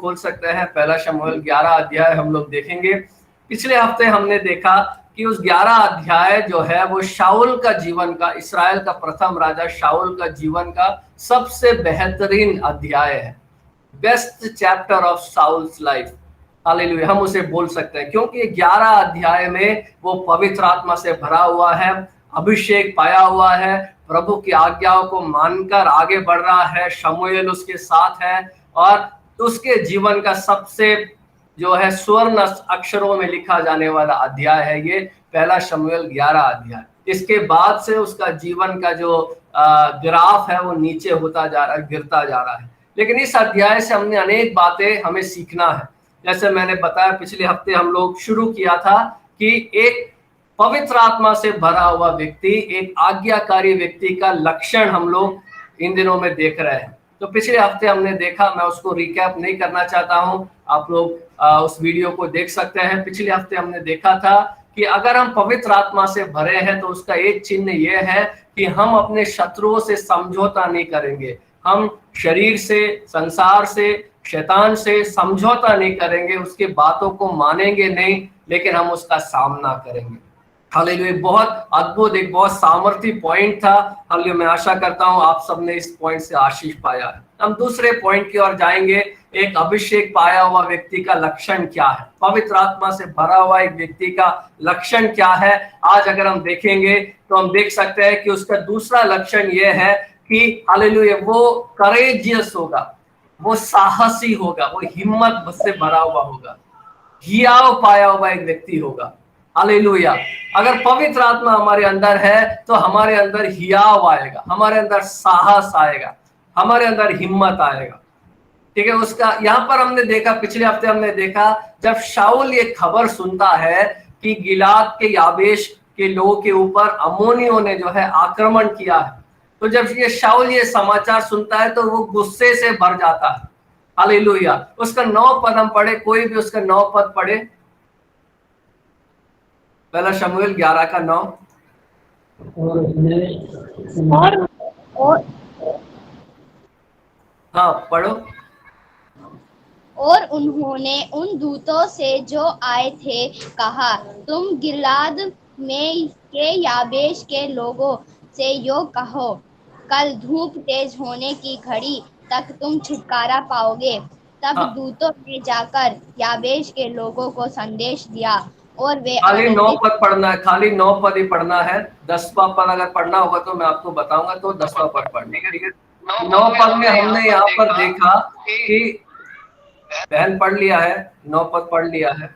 खोल सकते हैं, पहला शमूएल 11 अध्याय हम लोग देखेंगे। पिछले हफ्ते हमने देखा कि उस 11 अध्याय जो है वो शाऊल का जीवन का, इस्राएल का प्रथम राजा शाऊल का जीवन का सबसे बेहतरीन अध्याय है, best chapter of Saul's life. Hallelujah, हम उसे बोल सकते हैं क्योंकि 11 अध्याय में वो पवित्र आत्मा से भरा हुआ है, अभिषेक पाया हुआ है, प्रभु की आज्ञाओं को मानकर आगे बढ़ रहा है, शमूएल उसके साथ है और उसके जीवन का सबसे जो है स्वर्ण अक्षरों में लिखा जाने वाला अध्याय है ये पहला शमूएल 11 अध्याय। इसके बाद से उसका जीवन का जो ग्राफ है वो नीचे होता जा रहा है, गिरता जा रहा है। लेकिन इस अध्याय से हमने अनेक बातें हमें सीखना है। जैसे मैंने बताया पिछले हफ्ते हम लोग शुरू किया था कि एक पवित्र आत्मा से भरा हुआ व्यक्ति, एक आज्ञाकारी व्यक्ति का लक्षण हम लोग इन दिनों में देख रहे हैं। तो पिछले हफ्ते हमने देखा, मैं उसको रिकैप नहीं करना चाहता हूं, आप लोग उस वीडियो को देख सकते हैं। पिछले हफ्ते हमने देखा था कि अगर हम पवित्र आत्मा से भरे हैं तो उसका एक चिन्ह यह है कि हम अपने शत्रुओं से समझौता नहीं करेंगे, हम शरीर से, संसार से, शैतान से समझौता नहीं करेंगे, उसकी बातों को मानेंगे नहीं, लेकिन हम उसका सामना करेंगे। हालेलुया, बहुत अद्भुत, एक बहुत सामर्थ्य पॉइंट था। हालेलुया, मैं आशा करता हूं आप सबने इस पॉइंट से आशीष पाया है। हम दूसरे पॉइंट की ओर जाएंगे, एक अभिषेक पाया हुआ व्यक्ति का लक्षण क्या है, पवित्र आत्मा से भरा हुआ एक व्यक्ति का लक्षण क्या है। आज अगर हम देखेंगे तो हम देख सकते हैं कि उसका दूसरा लक्षण यह है कि हालेलुया वो करेजियस होगा, वो साहसी होगा, वो हिम्मत से भरा हुआ होगा, हियाव पाया हुआ एक व्यक्ति होगा। हालेलुया, अगर पवित्र आत्मा हमारे अंदर है तो हमारे अंदर हियाव आएगा, हमारे अंदर साहस आएगा, हमारे अंदर हिम्मत आएगा। ठीक है, उसका यहाँ पर हमने देखा, पिछले हफ्ते हमने देखा जब शाऊल ये खबर सुनता है कि गिलाद के याबेश के लोगों के ऊपर अम्मोनियों ने जो है आक्रमण किया है, तो जब ये शाऊल ये समाचार सुनता है तो वो गुस्से से भर जाता है। हालेलुया, उसका 9 पद हम पढ़े, कोई भी उसका 9 पद पढ़े, पहला शमूएल 11 का 9। हाँ पढ़ो। और उन्होंने उन दूतों से जो आए थे कहा, तुम गिलाद में के याबेश के लोगों से यो कहो, कल धूप तेज होने की घड़ी तक तुम छुटकारा पाओगे। तब दूतों ने जाकर याबेश के लोगों को संदेश दिया और वे खाली 9 पद पढ़ना है, खाली 9 पद ही पढ़ना है। 10वां पद अगर पढ़ना होगा तो मैं आपको बताऊंगा, तो 10वां पद पढ़ने का। ठीक है, 9 पद में हमने यहाँ पर देखा कि बहन पढ़ लिया है, 9 पद पढ़ लिया है।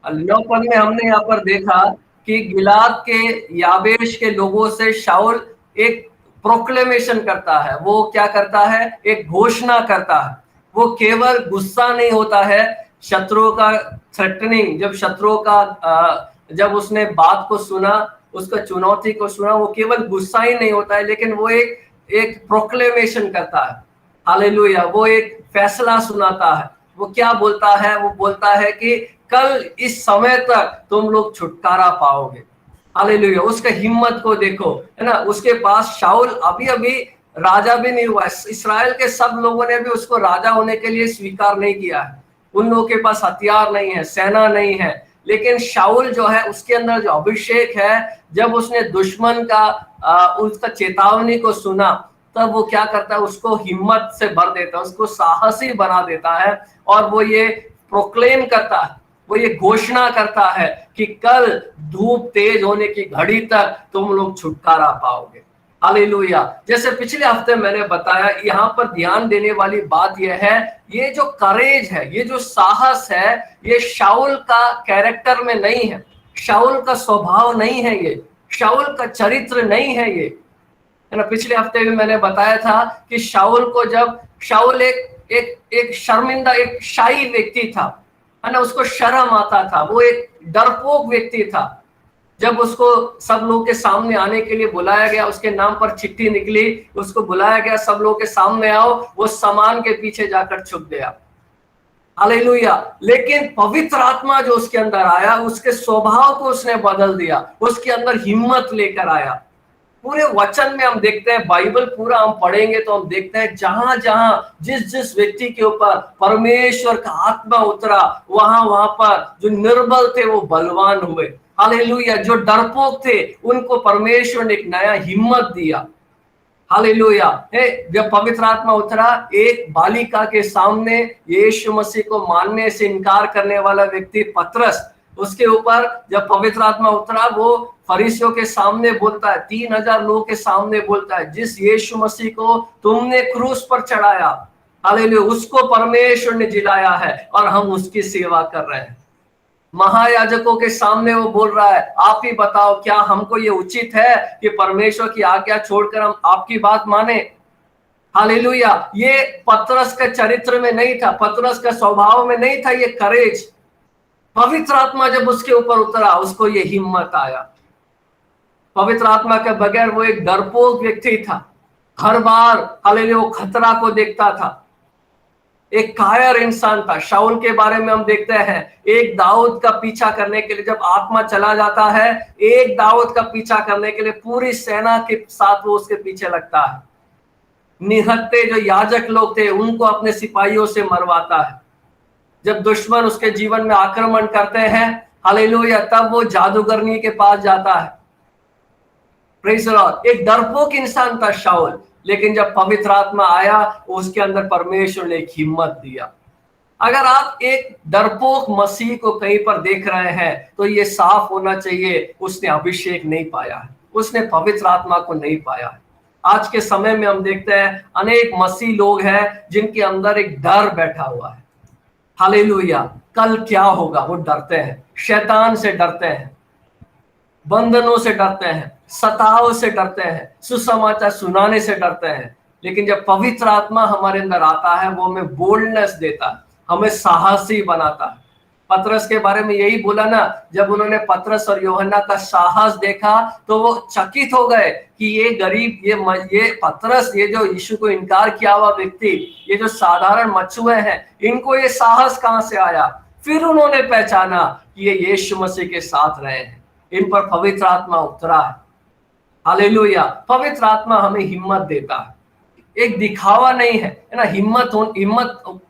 9 पद में हमने यहाँ पर देखा कि गिलाद के याबेश के लोगों से शाऊल एक प्रोक्लेमेशन करता है। वो क्या करता है, एक घोषणा करता है। वो केवल गुस्सा नहीं होता है, शत्रुओं का थ्रेटनिंग, जब शत्रुओं का जब उसने बात को सुना, उसका चुनौती को सुना, वो केवल गुस्सा ही नहीं होता है, लेकिन वो एक प्रोक्लेमेशन करता है। हालेलुया, वो एक फैसला सुनाता है। वो क्या बोलता है, वो बोलता है कि कल इस समय तक तुम लोग छुटकारा पाओगे। हालेलुया, उसका हिम्मत को देखो, है ना। उसके पास शाऊल अभी अभी राजा भी नहीं हुआ, इस्राएल के सब लोगों ने भी उसको राजा होने के लिए स्वीकार नहीं किया है। उन लोगों के पास हथियार नहीं है, सेना नहीं है, लेकिन शाऊल जो है उसके अंदर जो अभिषेक है, जब उसने दुश्मन का उसका चेतावनी को सुना, तब वो क्या करता है, उसको हिम्मत से भर देता है, उसको साहसी बना देता है, और वो ये प्रोक्लेम करता है, वो ये घोषणा करता है कि कल धूप तेज होने की घड़ी तक तुम लोग छुटकारा पाओगे। हालेलुया, जैसे पिछले हफ्ते मैंने बताया, यहाँ पर ध्यान देने वाली बात यह है, ये जो करेज है, ये जो साहस है, ये शाऊल का कैरेक्टर में नहीं है, शाऊल का स्वभाव नहीं है, ये शाऊल का चरित्र नहीं है, ये है ना। पिछले हफ्ते भी मैंने बताया था कि शाऊल को, जब शाऊल एक शर्मिंदा, एक शाही व्यक्ति था, है ना, उसको शर्म आता था, वो एक डरपोक व्यक्ति था। जब उसको सब लोगों के सामने आने के लिए बुलाया गया, उसके नाम पर चिट्ठी निकली, उसको बुलाया गया, सब लोगों के सामने आओ, वो सामान के पीछे जाकर छुप गया। हालेलुया, लेकिन पवित्र आत्मा जो उसके अंदर आया, उसके स्वभाव को उसने बदल दिया, उसके अंदर हिम्मत लेकर आया, पूरे वचन में हम देखते हैं, बाइबल पूरा हम पढ़ेंगे तो हम देखते हैं जहां जहां जिस जिस व्यक्ति के ऊपर परमेश्वर का आत्मा उतरा, वहां वहां पर जो निर्बल थे वो बलवान हुए। हालेलुया। जो डरपोक थे उनको परमेश्वर ने एक नया हिम्मत दिया। हालेलुया। जब पवित्र आत्मा उतरा, एक बालिका के सामने यीशु मसीह को मानने से इनकार करने वाला व्यक्ति पतरस, उसके ऊपर जब पवित्र आत्मा उतरा, वो फरीसियों के सामने बोलता है, 3000 लोगों के सामने बोलता है, जिस यीशु मसीह को तुमने क्रूस पर चढ़ाया, हालेलुया, उसको परमेश्वर ने जिलाया है और हम उसकी सेवा कर रहे हैं। महायाजकों के सामने वो बोल रहा है, आप ही बताओ क्या हमको ये उचित है कि परमेश्वर की आज्ञा छोड़कर हम आपकी बात माने। हालेलुया। ये पतरस के चरित्र में नहीं था, पतरस का स्वभाव में नहीं था ये करेज। पवित्र आत्मा जब उसके ऊपर उतरा, उसको ये हिम्मत आया। पवित्र आत्मा के बगैर वो एक डरपोक व्यक्ति था, हर बार हालेलुया वो खतरा को देखता था, एक कायर इंसान था। शाऊल के बारे में हम देखते हैं, एक दाऊद का पीछा करने के लिए जब आत्मा चला जाता है, एक दाऊद का पीछा करने के लिए पूरी सेना के साथ वो उसके पीछे लगता है। निहत्ते जो याजक लोग थे उनको अपने सिपाहियों से मरवाता है। जब दुश्मन उसके जीवन में आक्रमण करते हैं, हालेलुया, तब वो जादूगरनी के पास जाता है। Praise the Lord. एक डरपोक इंसान था शाऊल, लेकिन जब पवित्र आत्मा आया, उसके अंदर परमेश्वर ने एक हिम्मत दिया। अगर आप एक डरपोक मसीह को कहीं पर देख रहे हैं तो ये साफ होना चाहिए, उसने अभिषेक नहीं पाया है, उसने पवित्र आत्मा को नहीं पाया है। आज के समय में हम देखते हैं अनेक मसीह लोग हैं जिनके अंदर एक डर बैठा हुआ है। हालेलुया। कल क्या होगा वो डरते हैं, शैतान से डरते हैं, बंधनों से डरते हैं, सताव से डरते हैं, सुसमाचार सुनाने से डरते हैं। लेकिन जब पवित्र आत्मा हमारे अंदर आता है, वो हमें बोल्डनेस देता है, हमें साहसी बनाता है। पतरस के बारे में यही बोला ना, जब उन्होंने पतरस और यूहन्ना का साहस देखा तो वो चकित हो गए कि ये गरीब, ये पतरस, ये जो यीशु को इनकार किया हुआ व्यक्ति, ये जो साधारण मछुए हैं, इनको ये साहस कहां से आया। फिर उन्होंने पहचाना कि ये यीशु मसीह के साथ रहे हैं, इन पर पवित्र आत्मा उतरा है। हालेलुया। पवित्र आत्मा हमें हिम्मत देता है, एक दिखावा नहीं है ना। हिम्मत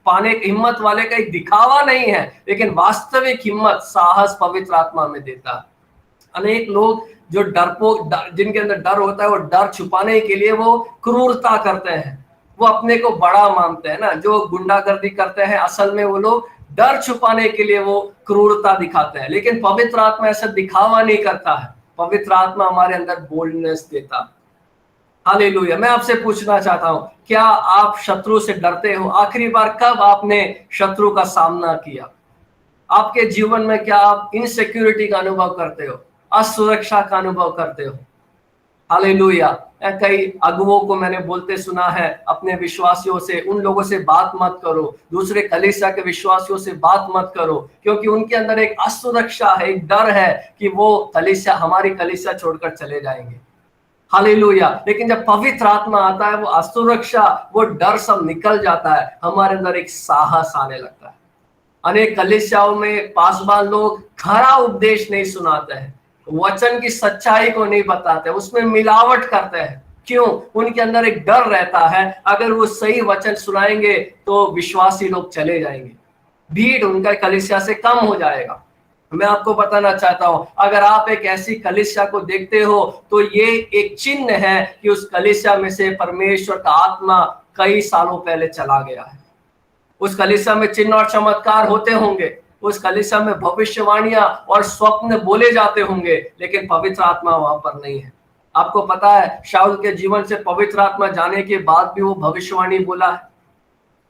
पाने, हिम्मत वाले का एक दिखावा नहीं है, लेकिन वास्तविक हिम्मत, साहस पवित्र आत्मा में देता है। अनेक लोग जो जिनके अंदर डर होता है, वो डर छुपाने के लिए वो क्रूरता करते हैं, वो अपने को बड़ा मानते हैं ना। जो गुंडागर्दी करते हैं, असल में वो लोग डर छुपाने के लिए वो क्रूरता दिखाते हैं। लेकिन पवित्र आत्मा ऐसा दिखावा नहीं करता है, पवित्र आत्मा हमारे अंदर बोल्डनेस देता है। हालेलुया। मैं आपसे पूछना चाहता हूं, क्या आप शत्रु से डरते हो? आखिरी बार कब आपने शत्रु का सामना किया? आपके जीवन में क्या आप इनसिक्योरिटी का अनुभव करते हो, असुरक्षा का अनुभव करते हो? हालेलुया। कई अगुवों को मैंने बोलते सुना है, अपने विश्वासियों से, उन लोगों से बात मत करो, दूसरे कलीसिया के विश्वासियों से बात मत करो, क्योंकि उनके अंदर एक असुरक्षा है, एक डर है कि वो कलीसिया, हमारी कलीसिया छोड़कर चले जाएंगे। हालेलुया। लेकिन जब पवित्र आत्मा आता है, वो असुरक्षा, वो डर सब निकल जाता है, हमारे अंदर एक साहस आने लगता है। अनेक कलीसियाओं में पासवान लोग खरा उपदेश नहीं सुनाते हैं, वचन की सच्चाई को नहीं बताते, उसमें मिलावट करते हैं। क्यों? उनके अंदर एक डर रहता है, अगर वो सही वचन सुनाएंगे तो विश्वासी लोग चले जाएंगे, भीड़ उनका कलीसिया से कम हो जाएगा। मैं आपको बताना चाहता हूं, अगर आप एक ऐसी कलीसिया को देखते हो तो ये एक चिन्ह है कि उस कलीसिया में से परमेश्वर का आत्मा कई सालों पहले चला गया है। उस कलीसिया में चिन्ह और चमत्कार होते होंगे, उस कलीसिया में भविष्यवाणियां और स्वप्न बोले जाते होंगे, लेकिन पवित्र आत्मा वहां पर नहीं है। आपको पता है, शाऊल के जीवन से पवित्र आत्मा जाने के बाद भी वो भविष्यवाणी बोला है।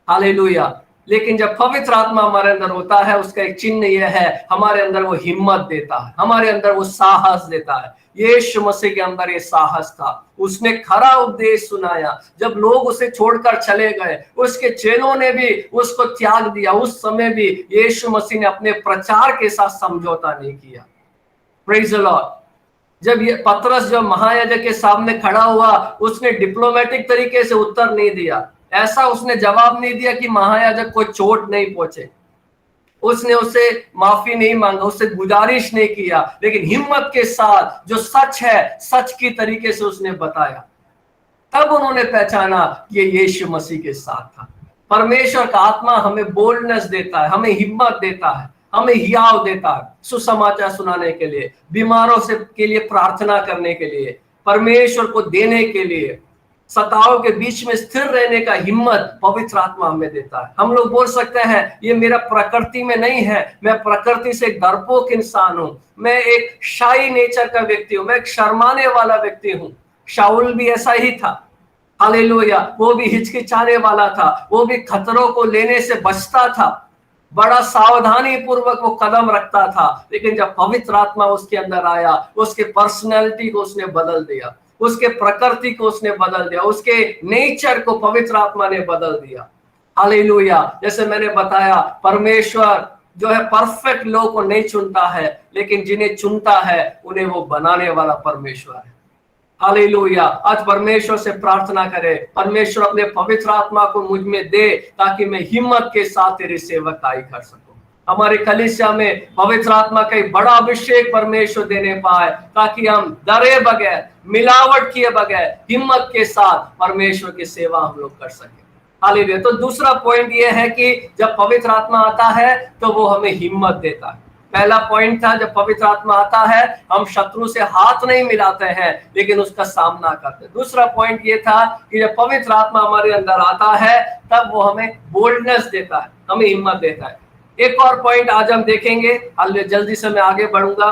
हालेलुया। लेकिन जब पवित्र आत्मा हमारे अंदर होता है, उसका एक चिन्ह यह है, हमारे अंदर वो हिम्मत देता है, हमारे अंदर वो साहस देता है। यीशु मसीह के अंदर ये साहस था, उसने खरा उपदेश सुनाया। जब लोग उसे छोड़कर चले गए, उसके चेलों ने भी उसको त्याग दिया, उस समय भी यीशु मसीह ने अपने प्रचार के साथ समझौता नहीं किया। Praise the Lord. जब ये पतरस जो महायाजक के सामने खड़ा हुआ, उसने डिप्लोमेटिक तरीके से उत्तर नहीं दिया, ऐसा उसने जवाब नहीं दिया कि महायाजक को चोट नहीं पहुंचे। उसने उससे माफी नहीं मांगा, उससे गुजारिश नहीं किया, लेकिन हिम्मत के साथ जो सच है सच की तरीके से उसने बताया। तब उन्होंने पहचाना कि ये यीशु मसीह के साथ था। परमेश्वर का आत्मा हमें बोल्डनेस देता है, हमें हिम्मत देता है, हमें हियाव देता है सुसमाचार सुनाने के लिए, बीमारों से के लिए प्रार्थना करने के लिए, परमेश्वर को देने के लिए, सताओं के बीच में स्थिर रहने का हिम्मत पवित्र आत्मा हमें देता है। हम लोग बोल सकते हैं ये मेरा प्रकृति में नहीं है, मैं प्रकृति से डरपोक इंसान हूं, मैं एक शाई नेचर का व्यक्ति हूं, मैं एक शर्माने वाला व्यक्ति हूं। शाऊल भी ऐसा ही था, हालेलुया। वो भी हिचकिचाने वाला था, वो भी खतरों को लेने से बचता था, बड़ा सावधानी पूर्वक वो कदम रखता था। लेकिन जब पवित्र आत्मा उसके अंदर आया, उसके पर्सनैलिटी को उसने बदल दिया, उसके प्रकृति को उसने बदल दिया, उसके नेचर को पवित्र आत्मा ने बदल दिया। हालेलुया। जैसे मैंने बताया, परमेश्वर जो है परफेक्ट लोगों को नहीं चुनता है, लेकिन जिन्हें चुनता है उन्हें वो बनाने वाला परमेश्वर है। हालेलुया। आज परमेश्वर से प्रार्थना करें, परमेश्वर अपने पवित्र आत्मा को मुझ में दे ताकि मैं हिम्मत के साथ तेरी सेवकाई कर सकूं। हमारी कलीसिया में पवित्र आत्मा का एक बड़ा अभिषेक परमेश्वर देने पाए, ताकि हम डरे बगैर, मिलावट किए बगैर हिम्मत के साथ परमेश्वर की सेवा हम लोग कर सके। हालेलुया। तो दूसरा पॉइंट ये है कि जब पवित्र आत्मा आता है तो वो हमें हिम्मत देता है। पहला पॉइंट था, जब पवित्र आत्मा आता है हम शत्रु से हाथ नहीं मिलाते हैं, लेकिन उसका सामना करते हैं। दूसरा पॉइंट ये था कि जब पवित्र आत्मा हमारे अंदर आता है तब वो हमें बोल्डनेस देता है, हमें हिम्मत देता है। एक और पॉइंट आज हम देखेंगे, जल्दी से मैं आगे बढ़ूंगा।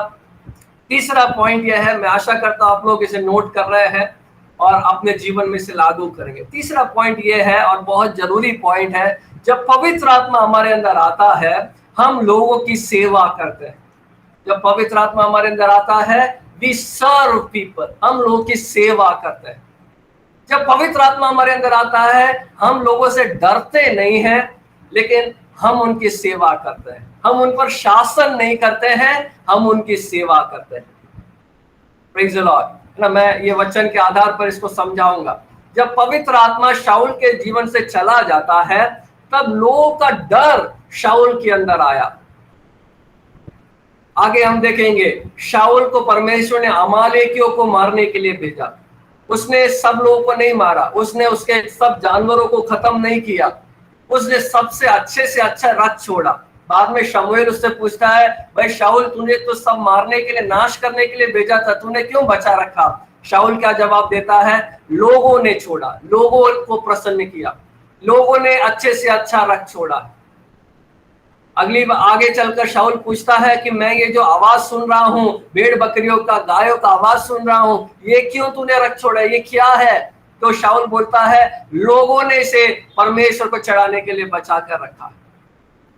तीसरा पॉइंट यह है, मैं आशा करता हूं आप लोग इसे नोट कर रहे हैं और अपने जीवन में इसे लागू करेंगे। तीसरा पॉइंट यह है और बहुत जरूरी पॉइंट है, जब पवित्र आत्मा हमारे अंदर आता है हम लोगों की सेवा करते हैं। जब पवित्र आत्मा हमारे अंदर आता है वी सर्व पीपल, हम लोगों की सेवा करते हैं। जब पवित्र आत्मा हमारे अंदर आता है हम लोगों से डरते नहीं हैं, लेकिन हम उनकी सेवा करते हैं। हम उन पर शासन नहीं करते हैं, हम उनकी सेवा करते हैं। Praise the Lord. ना, मैं ये वचन के आधार पर इसको समझाऊंगा। जब पवित्र आत्मा शाऊल के जीवन से चला जाता है तब लोगों का डर शाऊल के अंदर आया। आगे हम देखेंगे, शाऊल को परमेश्वर ने अमालेकियों को मारने के लिए भेजा। उसने सब लोगों को नहीं मारा, उसने उसके सब जानवरों को खत्म नहीं किया, उसने सबसे अच्छे से अच्छा रथ छोड़ा। बाद में शमूएल उससे पूछता है, भाई शाऊल तुझे तो सब मारने के लिए, नाश करने के लिए भेजा था, तूने क्यों बचा रखा? शाऊल क्या जवाब देता है, लोगों ने छोड़ा, लोगों को प्रसन्न किया, लोगों ने अच्छे से अच्छा रथ छोड़ा। अगली बार आगे चलकर शाऊल पूछता है कि मैं ये जो आवाज सुन रहा हूँ, भेड़ बकरियों का, गायों का आवाज सुन रहा हूँ, ये क्यों तूने रथ छोड़ा, ये क्या है? तो शाऊल बोलता है, लोगों ने इसे परमेश्वर को चढ़ाने के लिए बचा कर रखा।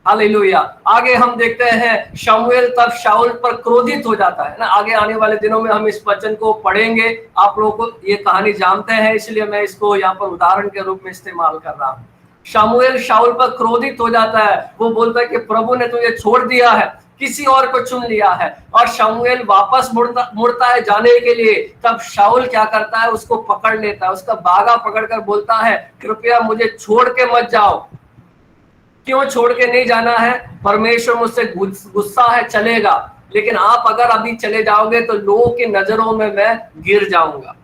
हालेलुया। आगे हम देखते हैं शमूएल तब शाऊल पर क्रोधित हो जाता है ना। आगे आने वाले दिनों में हम इस वचन को पढ़ेंगे, आप लोगों को ये कहानी जानते हैं, इसलिए मैं इसको यहाँ पर उदाहरण के रूप में इस्तेमाल कर रहा हूँ। शमूएल शाऊल पर क्रोधित हो जाता है, वो बोलता है कि प्रभु ने तुझे छोड़ दिया है, किसी और को चुन लिया है। और शमूएल वापस मुड़ता है जाने के लिए, तब शाऊल क्या करता है, उसको पकड़ लेता है, उसका बागा पकड़कर बोलता है, कृपया मुझे छोड़ के मत जाओ। क्यों छोड़ के नहीं जाना है? परमेश्वर मुझसे गुस्सा है, चलेगा, लेकिन आप अगर अभी चले जाओगे तो लोगों की नजरों में मैं गिर जाऊंगा,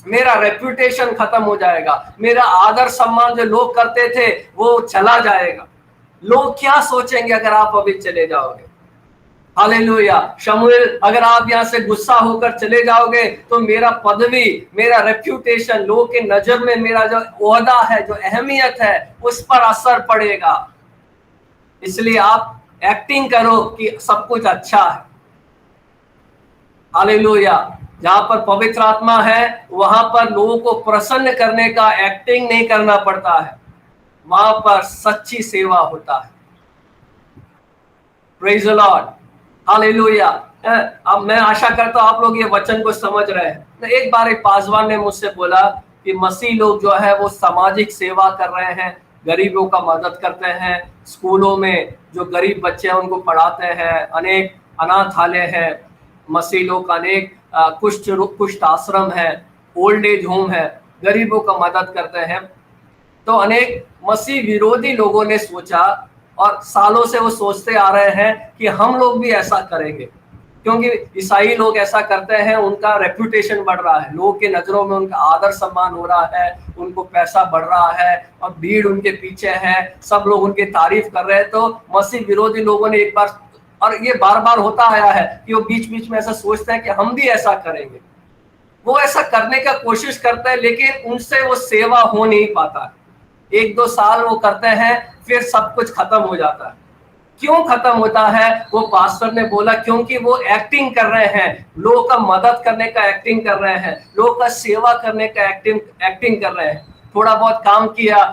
मेरा रेपुटेशन खत्म हो जाएगा, मेरा आदर सम्मान जो लोग करते थे वो चला जाएगा। लोग क्या सोचेंगे अगर आप अभी चले जाओगे? हालेलुया। शमूएल, अगर आप यहाँ से गुस्सा होकर चले जाओगे तो मेरा पदवी, मेरा रेपुटेशन, लोगों के नजर में मेरा जो ओहदा है, जो अहमियत है, उस पर असर पड़ेगा। इसलिए आप एक्टिंग करो कि सब कुछ अच्छा है। हालेलुया। जहां पर पवित्र आत्मा है वहां पर लोगों को प्रसन्न करने का एक्टिंग नहीं करना पड़ता है, वहां पर सच्ची सेवा होता है। Praise the Lord. हालेलुया। अब मैं आशा करता हूं आप लोग ये वचन को समझ रहे हैं। एक बार एक पासवान ने मुझसे बोला कि मसीह लोग जो है वो सामाजिक सेवा कर रहे हैं, गरीबों का मदद करते हैं, स्कूलों में जो गरीब बच्चे हैं उनको पढ़ाते हैं, अनेक अनाथालय है, मसीह लोग अनेक कुष्ठ आश्रम है, ओल्ड एज होम है, गरीबों का मदद करते हैं। तो अनेक मसीह विरोधी लोगों ने सोचा और सालों से वो सोचते आ रहे हैं कि हम लोग भी ऐसा करेंगे, क्योंकि ईसाई लोग ऐसा करते हैं, उनका रेपुटेशन बढ़ रहा है, लोगों के नजरों में उनका आदर सम्मान हो रहा है, उनको पैसा बढ़ रहा है और भीड़ उनके पीछे है, सब लोग उनकी तारीफ कर रहे हैं। तो मसीह विरोधी लोगों ने एक बार, और ये बार बार होता आया है कि वो बीच बीच में ऐसा सोचते हैं कि हम भी ऐसा करेंगे, वो ऐसा करने का कोशिश करते हैं, लेकिन उनसे वो सेवा हो नहीं पाता है। 1-2 साल वो करते हैं, फिर सब कुछ खत्म हो जाता है। क्यों खत्म होता है? वो पास्टर ने बोला क्योंकि वो एक्टिंग कर रहे हैं, लोगों का मदद करने का एक्टिंग कर रहे हैं, लोगों का सेवा करने का एक्टिंग कर रहे हैं। थोड़ा बहुत काम किया,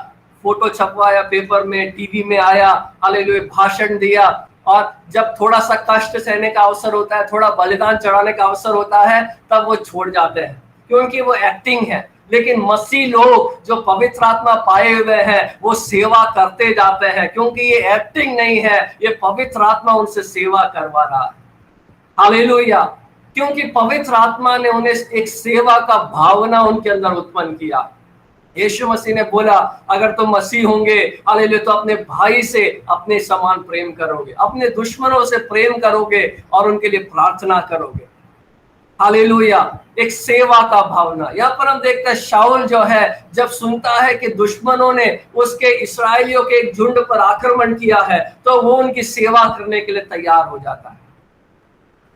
फोटो छपवाया पेपर में, टीवी में आया, हालेलुया, भाषण दिया, और जब थोड़ा सा कष्ट सहने का अवसर होता है, थोड़ा बलिदान चढ़ाने का अवसर होता है, तब वो छोड़ जाते हैं, क्योंकि वो एक्टिंग है। लेकिन मसीह लोग जो पवित्र आत्मा पाए हुए हैं, वो सेवा करते जाते हैं, क्योंकि ये एक्टिंग नहीं है, ये पवित्र आत्मा उनसे सेवा करवा रहा है। हालेलुया, क्योंकि पवित्र आत्मा ने उन्हें एक सेवा का भावना उनके अंदर उत्पन्न किया। यीशु मसीह ने बोला अगर तुम मसीह होंगे, हालेलुया, तो अपने भाई से अपने समान प्रेम करोगे, अपने दुश्मनों से प्रेम करोगे और उनके लिए प्रार्थना करोगे। हालेलुया, एक सेवा का भावना। यहाँ पर हम देखते हैं शाऊल जो है, जब सुनता है कि दुश्मनों ने उसके इस्राएलियों के एक झुंड पर आक्रमण किया है, तो वो उनकी सेवा करने के लिए तैयार हो जाता है।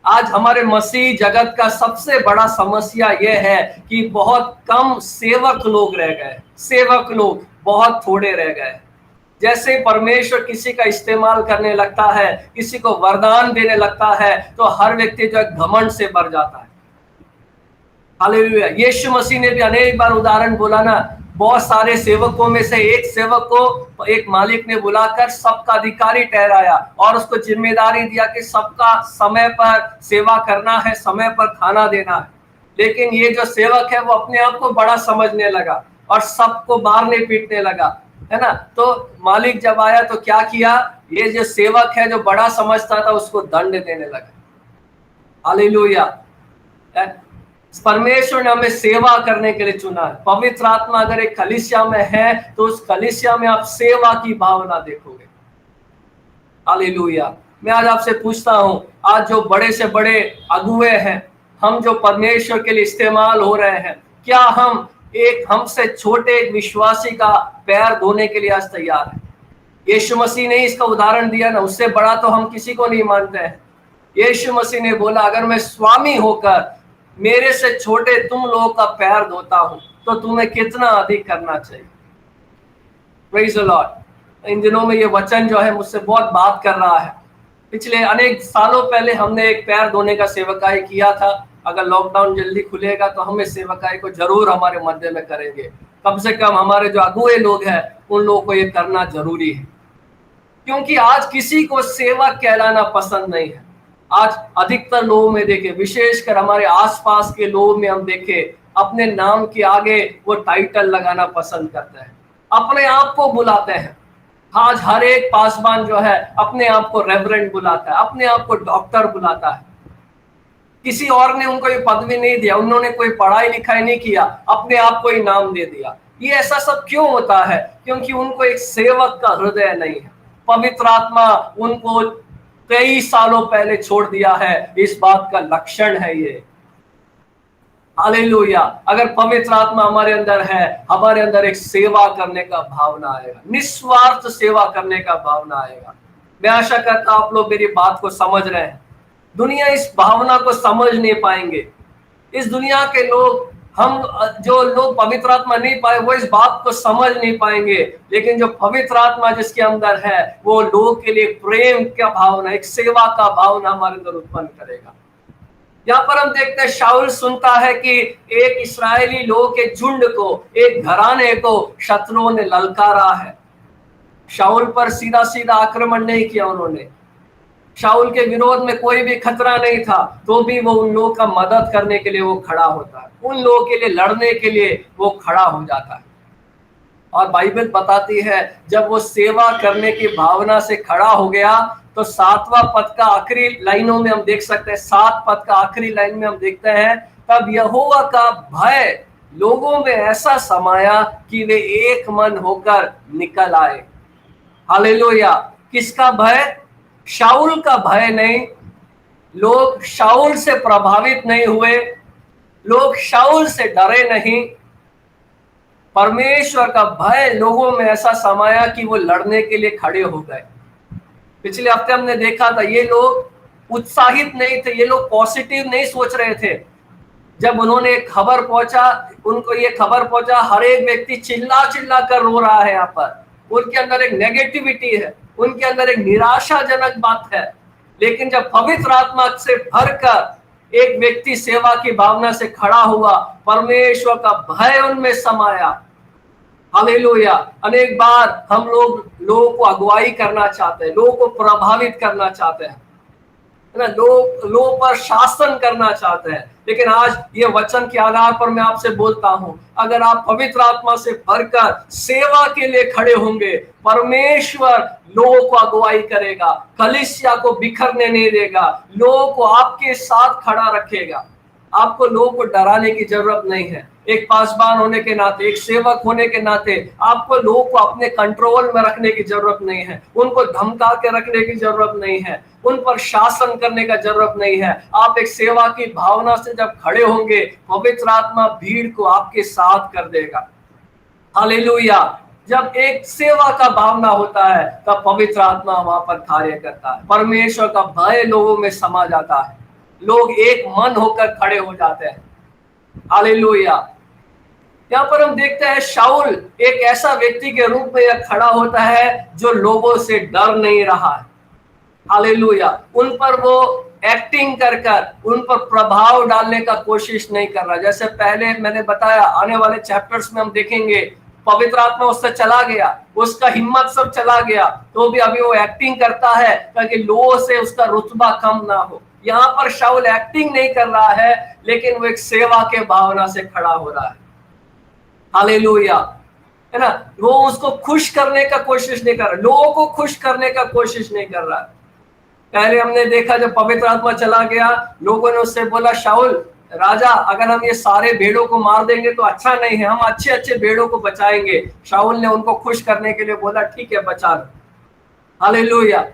आज हमारे मसीह जगत का सबसे बड़ा समस्या यह है कि बहुत कम सेवक लोग रह गए, सेवक लोग बहुत थोड़े रह गए। जैसे परमेश्वर किसी का इस्तेमाल करने लगता है, किसी को वरदान देने लगता है, तो हर व्यक्ति जो है घमंड से भर जाता है। हालेलुया, यीशु मसीह ने भी अनेक बार उदाहरण बोला ना, बहुत सारे सेवकों में से एक सेवक को एक मालिक ने बुलाकर सबका अधिकारी ठहराया और उसको जिम्मेदारी दिया कि सबका समय पर सेवा करना है, समय पर खाना देना है। लेकिन ये जो सेवक है वो अपने आप को बड़ा समझने लगा और सबको मारने पीटने लगा, है ना। तो मालिक जब आया तो क्या किया, ये जो सेवक है जो बड़ा समझता था उसको दंड देने लगा। हालेलुया, परमेश्वर ने हमें सेवा करने के लिए चुना है। पवित्र आत्मा अगर एक कलीसिया में है तो उस कलीसिया में आप सेवा की भावना देखोगे। हालेलुया, मैं आज आपसे पूछता हूं, आज जो बड़े से बड़े अगुए हैं, हम जो परमेश्वर के लिए इस्तेमाल हो रहे हैं, क्या हम एक हमसे छोटे एक विश्वासी का पैर धोने के लिए आज तैयार है? यीशु मसीह ने इसका उदाहरण दिया ना, उससे बड़ा तो हम किसी को नहीं मानते हैं। यीशु मसीह ने बोला अगर मैं स्वामी होकर मेरे से छोटे तुम लोगों का पैर धोता हूं तो तुम्हें कितना अधिक करना चाहिए। Praise the Lord. इन दिनों में ये वचन जो है मुझसे बहुत बात कर रहा है। पिछले अनेक सालों पहले हमने एक पैर धोने का सेवकाई किया था। अगर लॉकडाउन जल्दी खुलेगा तो हम इस सेवकाई को जरूर हमारे मध्य में करेंगे। कम से कम हमारे जो अगुए लोग हैं उन लोगों को ये करना जरूरी है, क्योंकि आज किसी को सेवक कहलाना पसंद नहीं है। आज अधिकतर लोगों में देखे, विशेषकर हमारे आसपास के लोगों में हम देखे, अपने नाम के आगे वो टाइटल लगाना पसंद करते हैं, अपने आप को बुलाते हैं। आज हर एक पासवान जो है अपने आप को रेवरेंड बुलाता है, अपने आप को डॉक्टर बुलाता है। किसी और ने उनको ये पदवी नहीं दिया, उन्होंने कोई पढ़ाई लिखाई नहीं किया, अपने आप को ही नाम दे दिया। ये ऐसा सब क्यों होता है? क्योंकि उनको एक सेवक का हृदय नहीं है। पवित्र आत्मा उनको कई सालों पहले छोड़ दिया है, इस बात का लक्षण है ये। हालेलुया, अगर पवित्र आत्मा हमारे अंदर है, हमारे अंदर एक सेवा करने का भावना आएगा, निस्वार्थ सेवा करने का भावना आएगा। मैं आशा करता हूं आप लोग मेरी बात को समझ रहे हैं। दुनिया इस भावना को समझ नहीं पाएंगे। इस दुनिया के लोग, हम जो लोग पवित्र आत्मा नहीं पाए, वो इस बात को समझ नहीं पाएंगे। लेकिन जो पवित्र आत्मा जिसके अंदर है, वो लोगों के लिए प्रेम का भावना, एक सेवा का भावना हमारे अंदर उत्पन्न करेगा। यहाँ पर हम देखते हैं शाऊल सुनता है कि एक इस्राएली लोगों के झुंड को, एक घराने को शत्रुओं ने ललकारा है। शाऊल पर सीधा सीधा आक्रमण नहीं किया उन्होंने, शाऊल के विरोध में कोई भी खतरा नहीं था, तो भी वो उन लोगों का मदद करने के लिए वो खड़ा होता है, उन लोगों के लिए लड़ने के लिए वो खड़ा हो जाता है। और बाइबल बताती है जब वो सेवा करने की भावना से खड़ा हो गया, तो 7वां पद का आखिरी लाइनों में हम देख सकते हैं, 7 पद का आखिरी लाइन में हम देखते हैं, तब यहोवा का भय लोगों में ऐसा समाया कि वे एक मन होकर निकल आए। हालेलुया, किसका भय? शाऊल का भय नहीं। लोग शाऊल से प्रभावित नहीं हुए, लोग शाऊल से डरे नहीं। परमेश्वर का भय लोगों में ऐसा समाया कि वो लड़ने के लिए खड़े हो गए। पिछले हफ्ते हमने देखा था ये लोग उत्साहित नहीं थे, ये लोग पॉजिटिव नहीं सोच रहे थे। जब उन्होंने खबर पहुंचा, उनको ये खबर पहुंचा, हर एक व्यक्ति चिल्ला चिल्ला कर रो रहा है। यहाँ पर उनके अंदर एक नेगेटिविटी है, उनके अंदर एक निराशाजनक बात है। लेकिन जब पवित्र आत्मा से भरकर एक व्यक्ति सेवा की भावना से खड़ा हुआ, परमेश्वर का भय उनमें समाया। हालेलुया। अनेक बार हम लोगों को अगुवाई करना चाहते हैं, लोगों को प्रभावित करना चाहते हैं, है ना, लोगों पर शासन करना चाहते हैं। लेकिन आज ये वचन के आधार पर मैं आपसे बोलता हूं, अगर आप पवित्र आत्मा से भरकर सेवा के लिए खड़े होंगे, परमेश्वर लोगों को अगुवाई करेगा, कलीसिया को बिखरने नहीं देगा, लोगों को आपके साथ खड़ा रखेगा। आपको लोगों को डराने की जरूरत नहीं है। एक पासबान होने के नाते, एक सेवक होने के नाते आपको लोगों को अपने कंट्रोल में रखने की जरूरत नहीं है, उनको धमका के रखने की जरूरत नहीं है, उन पर शासन करने का जरूरत नहीं है। आप एक सेवा की भावना से जब खड़े होंगे, पवित्र आत्मा भीड़ को आपके साथ कर देगा। हालेलुया। जब एक सेवा का भावना होता है तब पवित्र आत्मा वहां पर कार्य करता है, परमेश्वर का भय लोगों में समा जाता है, लोग एक मन होकर खड़े हो जाते हैं। हालेलुया। यहाँ पर हम देखते हैं शाऊल एक ऐसा व्यक्ति के रूप में यह खड़ा होता है जो लोगों से डर नहीं रहा है। हालेलुया। उन पर वो एक्टिंग कर उन पर प्रभाव डालने का कोशिश नहीं कर रहा। जैसे पहले मैंने बताया, आने वाले चैप्टर्स में हम देखेंगे, पवित्र आत्मा उससे चला गया, उसका हिम्मत सब चला गया, तो भी अभी वो एक्टिंग करता है ताकि लोगों से उसका रुतबा कम ना हो। यहाँ पर शाऊल एक्टिंग नहीं कर रहा है, लेकिन वो एक सेवा के भावना से खड़ा हो रहा है। हालेलुया, है ना। वो उसको खुश करने का कोशिश नहीं कर रहा, लोगों को खुश करने का कोशिश नहीं कर रहा। पहले हमने देखा जब पवित्र आत्मा चला गया, लोगों ने उससे बोला, शाऊल राजा, अगर हम ये सारे भेड़ों को मार देंगे तो अच्छा नहीं है, हम अच्छे अच्छे भेड़ों को बचाएंगे। शाऊल ने उनको खुश करने के लिए बोला, ठीक है, बचा लो। हालेलुया।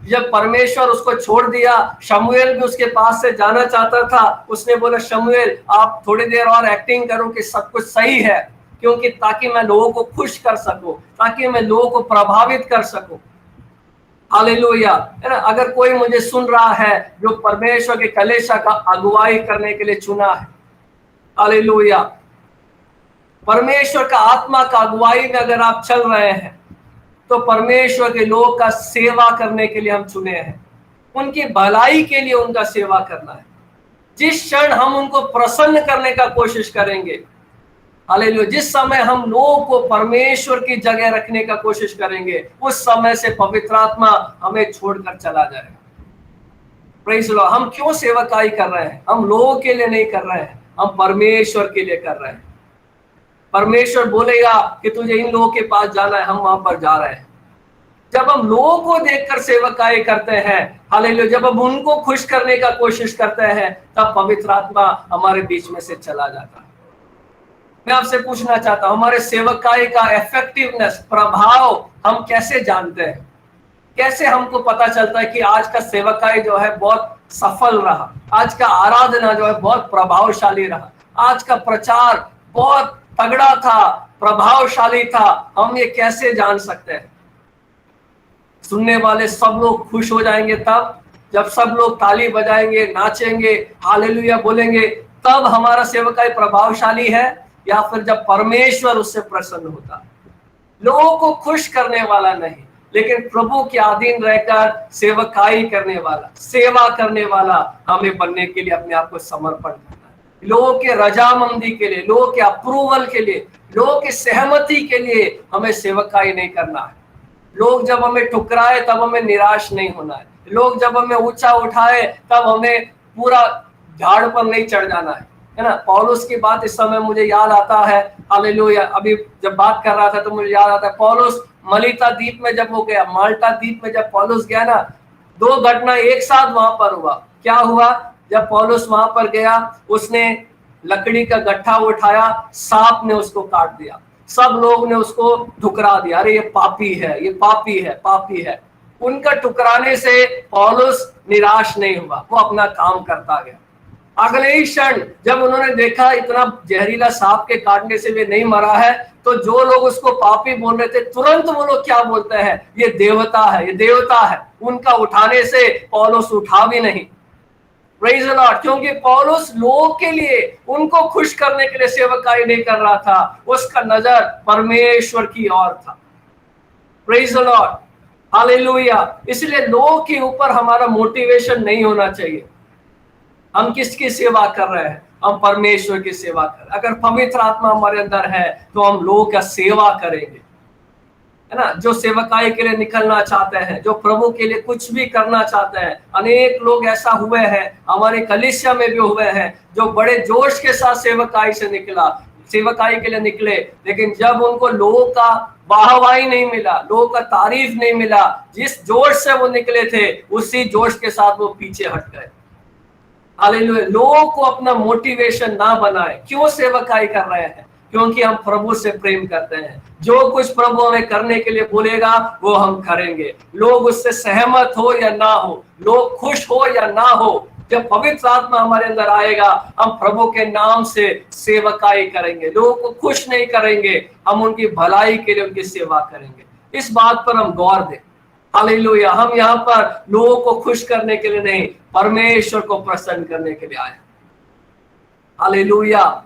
जब परमेश्वर उसको छोड़ दिया, शमूएल भी उसके पास से जाना चाहता था। उसने बोला, शमूएल आप थोड़ी देर और एक्टिंग करो कि सब कुछ सही है, क्योंकि ताकि मैं लोगों को खुश कर सकूं, ताकि मैं लोगों को प्रभावित कर सकूं। हालेलुया, है ना। अगर कोई मुझे सुन रहा है जो परमेश्वर के कलीसिया का अगुवाई करने के लिए चुना है, हालेलुया, परमेश्वर का आत्मा का अगुवाई में अगर आप चल रहे हैं, तो परमेश्वर के लोग का सेवा करने के लिए हम चुने हैं, उनकी भलाई के लिए उनका सेवा करना है। जिस क्षण हम उनको प्रसन्न करने का कोशिश करेंगे, हालेलुया, जिस समय हम लोगों को परमेश्वर की जगह रखने का कोशिश करेंगे, उस समय से पवित्र आत्मा हमें छोड़कर चला जाएगा। Praise the Lord. हम क्यों सेवकाई कर रहे हैं? हम लोगों के लिए नहीं कर रहे हैं, हम परमेश्वर के लिए कर रहे हैं। परमेश्वर बोलेगा कि तुझे इन लोगों के पास जाना है, हम वहां पर जा रहे हैं। जब हम लोगों को देखकर सेवकाई करते हैं, हालेलुया, जब हम उनको खुश करने का कोशिश करते हैं, तब पवित्र आत्मा हमारे बीच में से चला जाता है। मैं आपसे पूछना चाहता हूं, हमारे सेवकाई का इफेक्टिवनेस, प्रभाव हम कैसे जानते हैं? कैसे हमको पता चलता है कि आज का सेवकाई जो है बहुत सफल रहा, आज का आराधना जो है बहुत प्रभावशाली रहा, आज का प्रचार बहुत तगड़ा था, प्रभावशाली था? हम ये कैसे जान सकते हैं? सुनने वाले सब लोग खुश हो जाएंगे तब, जब सब लोग ताली बजाएंगे, नाचेंगे, हालेलुया बोलेंगे, तब हमारा सेवकाई प्रभावशाली है? या फिर जब परमेश्वर उससे प्रसन्न होता? लोगों को खुश करने वाला नहीं, लेकिन प्रभु के अधीन रहकर सेवकाई करने वाला, सेवा करने वाला हमें बनने के लिए अपने आप को समर्पण करना है। लोगों के रजामंदी के लिए, लोगों के अप्रूवल के लिए, लोगों की सहमति के लिए हमें सेवकाई नहीं करना है। लोग जब हमें ठुकराए तब हमें निराश नहीं होना है। लोग जब हमें ऊंचा उठाए तब हमें पूरा झाड़ पर नहीं चढ़ जाना है ना। पौलुस की बात इस समय मुझे याद आता है, हालेलुया। अभी जब बात कर रहा था तो मुझे याद आता है, पौलुस मलिता द्वीप में जब वो गया, माल्टा द्वीप में जब पौलुस गया ना, दो घटना एक साथ वहां पर हुआ। क्या हुआ? जब पौलुस वहां पर गया, उसने लकड़ी का गट्ठा उठाया, सांप ने उसको काट दिया, सब लोग ने उसको ठुकरा दिया, अरे ये पापी है, ये पापी है, पापी है। उनका ठुकराने से पौलुस निराश नहीं हुआ, वो अपना काम करता गया। अगले ही क्षण जब उन्होंने देखा इतना जहरीला सांप के काटने से वे नहीं मरा है, तो जो लोग उसको पापी बोल रहे थे, तुरंत वो लोग क्या बोलते हैं, ये देवता है, ये देवता है। उनका उठाने से पौलुस उठा भी नहीं। Praise the Lord. क्योंकि पौलुस लोगों के लिए, उनको खुश करने के लिए सेवकाई नहीं कर रहा था, उसका नजर परमेश्वर की ओर था। Praise the Lord, hallelujah. इसलिए लोगों के ऊपर हमारा मोटिवेशन नहीं होना चाहिए। हम किसकी सेवा कर रहे हैं? हम परमेश्वर की सेवा कर रहे हैं। अगर पवित्र आत्मा हमारे अंदर है तो हम लोगों का सेवा करेंगे, है ना। जो सेवकाई के लिए निकलना चाहते हैं, जो प्रभु के लिए कुछ भी करना चाहते हैं, अनेक लोग ऐसा हुए हैं, हमारे कलीसिया में भी हुए हैं, जो बड़े जोश के साथ सेवकाई के लिए निकले, लेकिन जब उनको लोगों का वाहवाही नहीं मिला, लोगों का तारीफ नहीं मिला, जिस जोश से वो निकले थे उसी जोश के साथ वो पीछे हट गए। हालेलुया। लोगों को अपना मोटिवेशन ना बनाए। क्यों सेवकाई कर रहे हैं? क्योंकि हम प्रभु से प्रेम करते हैं। जो कुछ प्रभु हमें करने के लिए बोलेगा वो हम करेंगे, लोग उससे सहमत हो या ना हो, लोग खुश हो या ना हो। जब पवित्र आत्मा हमारे अंदर आएगा, हम प्रभु के नाम से सेवकाई करेंगे, लोगों को खुश नहीं करेंगे, हम उनकी भलाई के लिए उनकी सेवा करेंगे। इस बात पर हम गौर दें। हालेलुया। हम यहाँ पर लोगों को खुश करने के लिए नहीं, परमेश्वर को प्रसन्न करने के लिए आए। हालेलुया,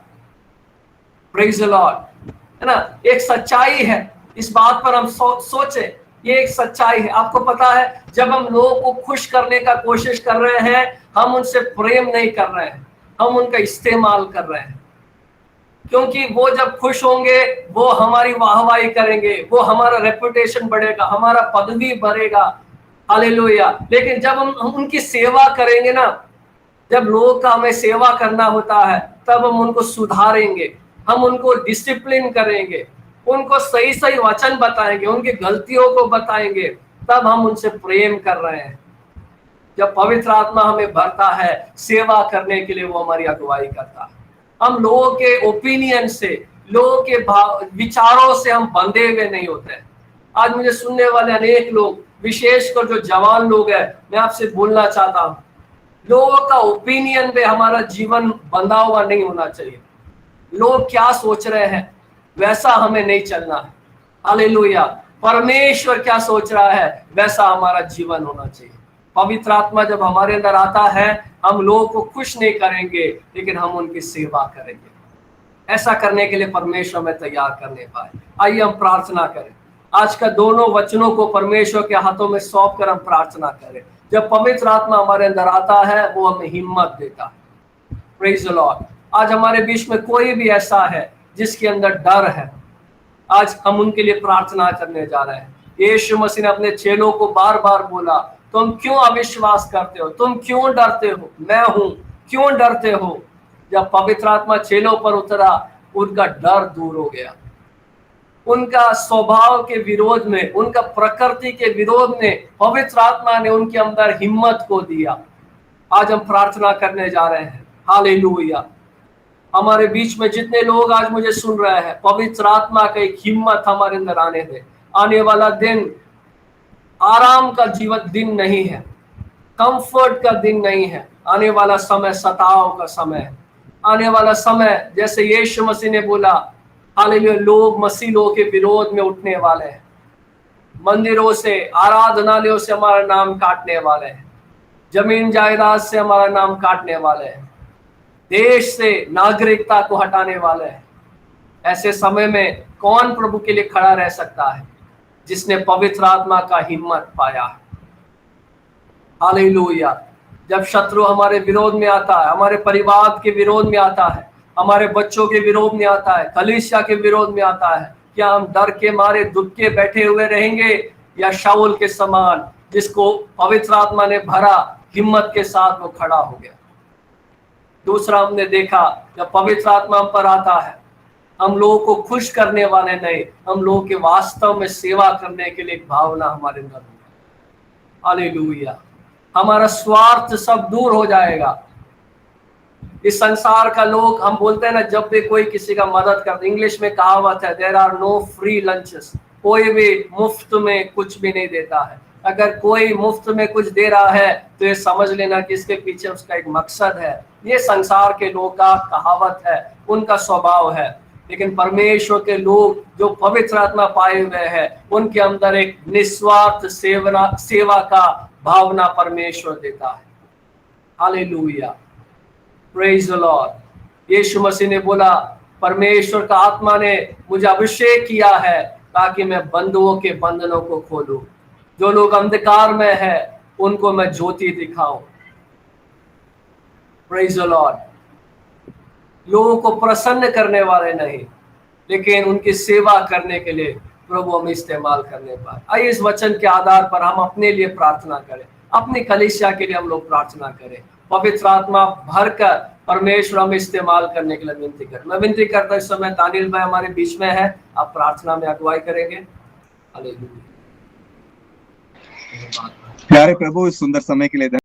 प्रेज़ द लॉर्ड, है ना। एक सच्चाई है, इस बात पर हम सोचें। ये एक सच्चाई है। आपको पता है, जब हम लोगों को खुश करने का कोशिश कर रहे हैं, हम उनसे प्रेम नहीं कर रहे हैं, हम उनका इस्तेमाल कर रहे हैं। क्योंकि वो जब खुश होंगे वो हमारी वाहवाही करेंगे, वो हमारा रेपुटेशन बढ़ेगा, हमारा पदवी बढ़ेगा। हालेलुया। लेकिन जब हम उनकी सेवा करेंगे ना, जब लोगों का हमें सेवा करना होता है, तब हम उनको सुधारेंगे, हम उनको डिसिप्लिन करेंगे, उनको सही सही वचन बताएंगे, उनकी गलतियों को बताएंगे, तब हम उनसे प्रेम कर रहे हैं। जब पवित्र आत्मा हमें भरता है सेवा करने के लिए, वो हमारी अगुवाई करता है। हम लोगों के ओपिनियन से, लोगों के विचारों से हम बंधे हुए नहीं होते हैं। आज मुझे सुनने वाले अनेक लोग, विशेषकर जो जवान लोग हैं, मैं आपसे बोलना चाहता हूँ, लोगों का ओपिनियन पे हमारा जीवन बंधा हुआ नहीं होना चाहिए। लोग क्या सोच रहे हैं वैसा हमें नहीं चलना है। हालेलुया। परमेश्वर क्या सोच रहा है वैसा हमारा जीवन होना चाहिए। पवित्र आत्मा जब हमारे अंदर आता है, हम लोगों को खुश नहीं करेंगे, लेकिन हम उनकी सेवा करेंगे। ऐसा करने के लिए परमेश्वर हमें तैयार करने पाए। आइए हम प्रार्थना करें। आज का दोनों वचनों को परमेश्वर के हाथों में सौंप कर हम प्रार्थना करें। जब पवित्र आत्मा हमारे अंदर आता है, वो हमें हिम्मत देता है। Praise the Lord. आज हमारे बीच में कोई भी ऐसा है जिसके अंदर डर है, आज हम उनके लिए प्रार्थना करने जा रहे हैं। यीशु मसीह ने अपने चेलों को बार बार बोला, तुम क्यों अविश्वास करते हो, तुम क्यों डरते हो, मैं हूं, क्यों डरते हो। जब पवित्र आत्मा चेलों पर उतरा, उनका डर दूर हो गया। उनका स्वभाव के विरोध में, उनका प्रकृति के विरोध में पवित्र आत्मा ने उनके अंदर हिम्मत को दिया। आज हम प्रार्थना करने जा रहे हैं। हालेलुया। हमारे बीच में जितने लोग आज मुझे सुन रहे हैं, पवित्र आत्मा का एक हिम्मत हमारे अंदर आने दे। आने वाला दिन आराम का जीवन दिन नहीं है, कंफर्ट का दिन नहीं है। आने वाला समय सताव का समय है। आने वाला समय, जैसे यीशु मसीह ने बोला, हालेलुया, लोग मसीह लोगों के विरोध में उठने वाले हैं, मंदिरों से, आराधनालयों से हमारा नाम काटने वाले हैं, जमीन जायदाद से हमारा नाम काटने वाले हैं, देश से नागरिकता को हटाने वाले हैं। ऐसे समय में कौन प्रभु के लिए खड़ा रह सकता है? जिसने पवित्र आत्मा का हिम्मत पाया। हालेलुया। जब शत्रु हमारे विरोध में आता है, हमारे परिवार के विरोध में आता है, हमारे बच्चों के विरोध में आता है, कलीसिया के विरोध में आता है, क्या हम डर के मारे दुख के बैठे हुए रहेंगे, या शाऊल के समान जिसको पवित्र आत्मा ने भरा, हिम्मत के साथ वो खड़ा हो गया। दूसरा हमने देखा, जब पवित्र आत्मा हम पर आता है, हम लोगों को खुश करने वाले नहीं, हम लोगों के वास्तव में सेवा करने के लिए एक भावना हमारे अंदर होगी। हालेलुया। हमारा स्वार्थ सब दूर हो जाएगा। इस संसार का लोग, हम बोलते हैं ना, जब भी कोई किसी का मदद करते, इंग्लिश में कहावत है, there are no free lunches, कोई भी मुफ्त में कुछ भी नहीं देता है। अगर कोई मुफ्त में कुछ दे रहा है तो ये समझ लेना कि इसके पीछे उसका एक मकसद है। ये संसार के लोगों का कहावत है, उनका स्वभाव है। लेकिन परमेश्वर के लोग जो पवित्र आत्मा पाए हुए हैं, उनके अंदर एक निस्वार्थ सेवा का भावना परमेश्वर देता है। Hallelujah, praise the Lord. Yeshu Masih ने बोला, परमेश्वर का आत्मा ने मुझे अभिषेक किया है ताकि मैं बंधुओं के बंधनों को खोलूं। जो लोग अंधकार में है उनको मैं ज्योति दिखाऊं। Praise the Lord. लोगों को प्रसन्न करने वाले नहीं, लेकिन उनकी सेवा करने के लिए प्रभु हमें इस्तेमाल करने पाए। आइए इस वचन के आधार पर हम अपने लिए प्रार्थना करें, अपनी कलीसिया के लिए हम लोग प्रार्थना करें। पवित्र आत्मा भरकर परमेश्वर हमें इस्तेमाल करने के लिए विनती करें। मैं विनती करता इस समय दानियल भाई हमारे बीच में है, आप प्रार्थना में अगुवाई करेंगे। हालेलुया। प्यारे प्रभु, इस सुंदर समय के लिए